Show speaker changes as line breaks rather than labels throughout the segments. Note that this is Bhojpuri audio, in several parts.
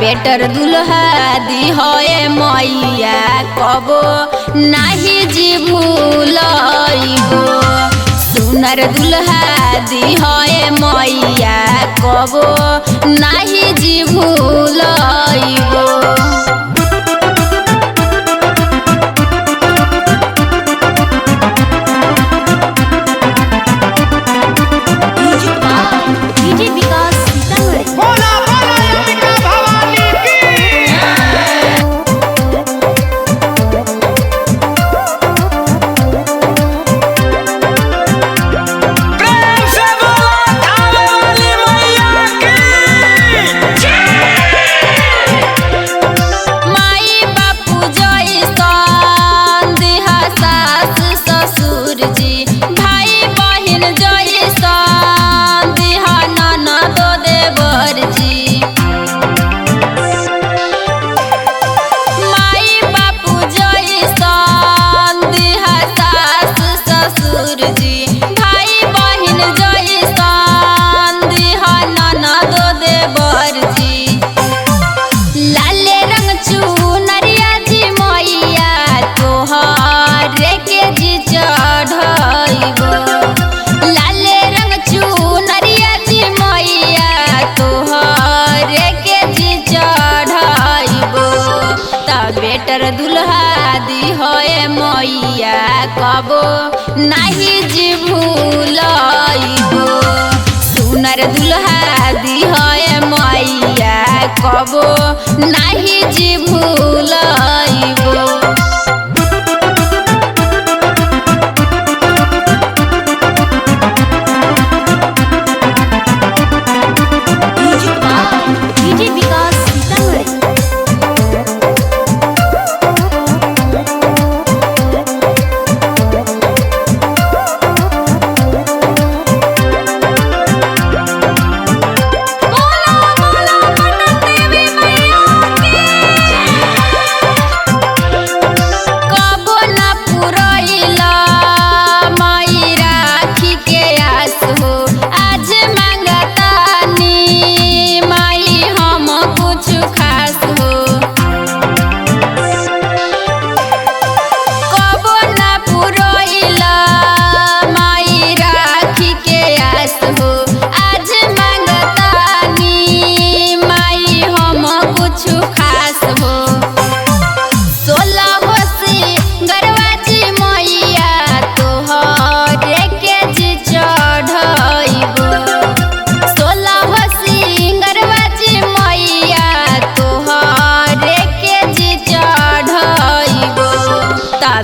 बेटर दुल्हा दी होए मैया कबो नाही जी भूलइबो। सुनर दुल्हा दी होए मैया कबो नाही जी भूलइबो। बेटर दुल्हा दी होए मैया कबो नाही जी भूलइबो। सुनर दुल्हा दी होए मैया कबो नाही जी भूलइबो।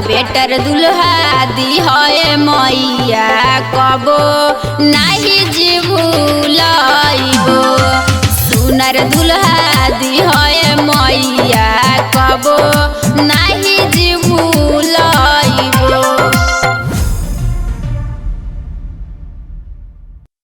बेटर दुल्हा दी होए मैया कबो नाही जी